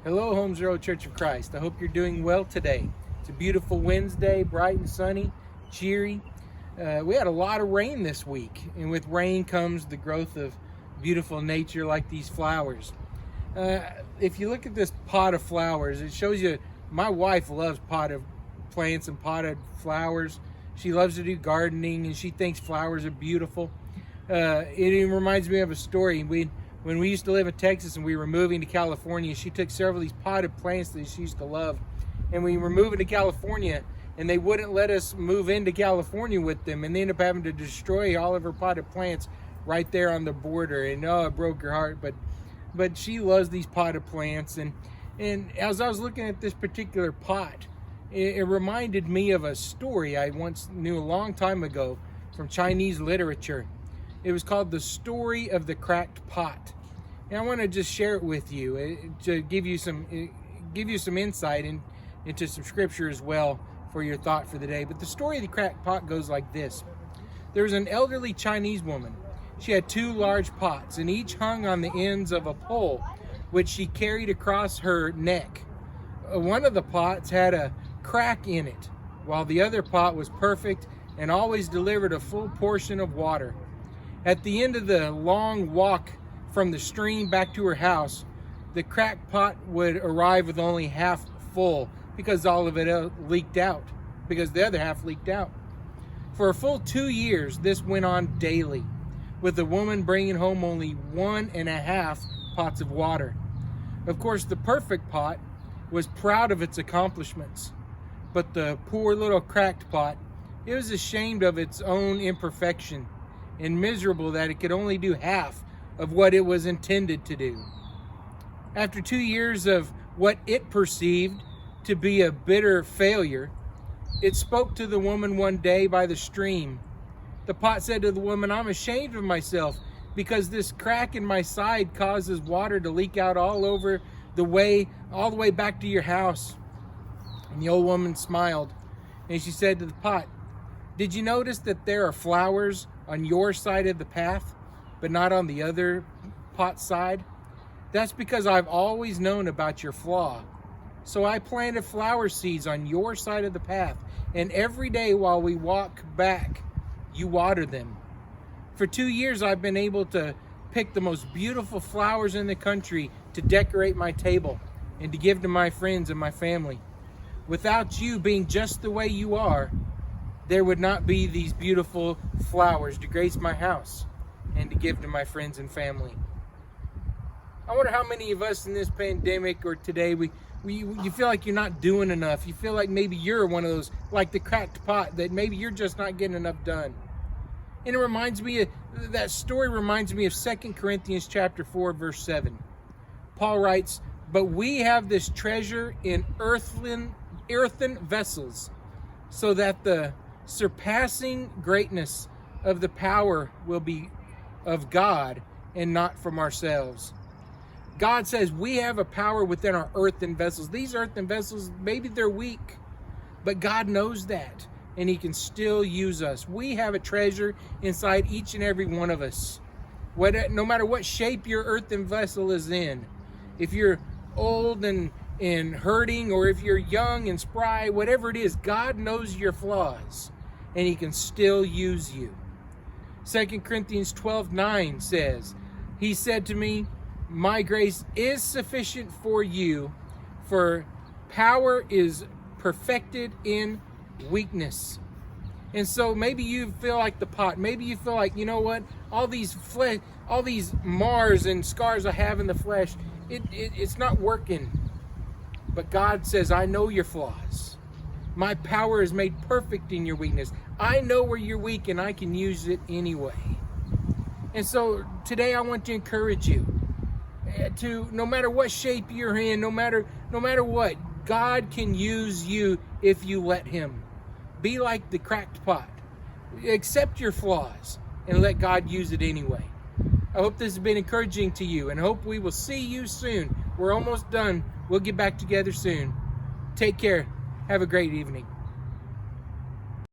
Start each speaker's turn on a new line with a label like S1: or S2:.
S1: Hello, Home Zero Church of Christ. I hope you're doing well today. It's a beautiful Wednesday, bright and sunny, cheery. We had a lot of rain this week, and with rain comes the growth of beautiful nature like these flowers. If you look at this pot of flowers, it shows you my wife loves potted plants and potted flowers. She loves to do gardening, and she thinks flowers are beautiful. It even reminds me of a story. When we used to live in Texas and we were moving to California, she took several of these potted plants that she used to love. And we were moving to California, and they wouldn't let us move into California with them. And they ended up having to destroy all of her potted plants right there on the border. And it broke her heart. But she loves these potted plants. And as I was looking at this particular pot, it reminded me of a story I once knew a long time ago from Chinese literature. It was called The Story of the Cracked Pot. And I want to just share it with you to give you some insight into some scripture as well for your thought for the day. But the story of the cracked pot goes like this. There was an elderly Chinese woman. She had two large pots, and each hung on the ends of a pole, which she carried across her neck. One of the pots had a crack in it, while the other pot was perfect and always delivered a full portion of water. At the end of the long walk from the stream back to her house, the cracked pot would arrive with only half full because all of it leaked out, because the other half leaked out. For a full 2 years, this went on daily, with the woman bringing home only 1.5 pots of water. Of course, the perfect pot was proud of its accomplishments, but the poor little cracked pot, it was ashamed of its own imperfection and miserable that it could only do half of what it was intended to do. After 2 years of what it perceived to be a bitter failure, it spoke to the woman one day by the stream. The pot said to the woman, "I'm ashamed of myself because this crack in my side causes water to leak out all the way back to your house." And the old woman smiled, and she said to the pot, "Did you notice that there are flowers on your side of the path, but not on the other pot side? That's because I've always known about your flaw. So I planted flower seeds on your side of the path, and every day while we walk back, you water them. For 2 years, I've been able to pick the most beautiful flowers in the country to decorate my table and to give to my friends and my family. Without you being just the way you are, there would not be these beautiful flowers to grace my house and to give to my friends and family." I wonder how many of us in this pandemic or today, you feel like you're not doing enough. You feel like maybe you're one of those, like the cracked pot, that maybe you're just not getting enough done. And that story reminds me of 2 Corinthians chapter 4, verse 7. Paul writes, "But we have this treasure in earthen vessels, so that the surpassing greatness of the power will be of God and not from ourselves." God says we have a power within our earthen vessels. These earthen vessels, maybe they're weak, but God knows that, and He can still use us. We have a treasure inside each and every one of us. No matter what shape your earthen vessel is in, if you're old and hurting, or if you're young and spry, whatever it is, God knows your flaws, and He can still use you. 2 Corinthians 12:9 says, "He said to me, 'My grace is sufficient for you, for power is perfected in weakness.'" And so maybe you feel like the pot. Maybe you feel like, you know what? All these mars and scars I have in the flesh, it's not working. But God says, "I know your flaws. My power is made perfect in your weakness. I know where you're weak, and I can use it anyway." And so today I want to encourage you to, no matter what shape you're in, no matter what, God can use you if you let Him. Be like the cracked pot. Accept your flaws and let God use it anyway. I hope this has been encouraging to you, and I hope we will see you soon. We're almost done. We'll get back together soon. Take care. Have a great evening.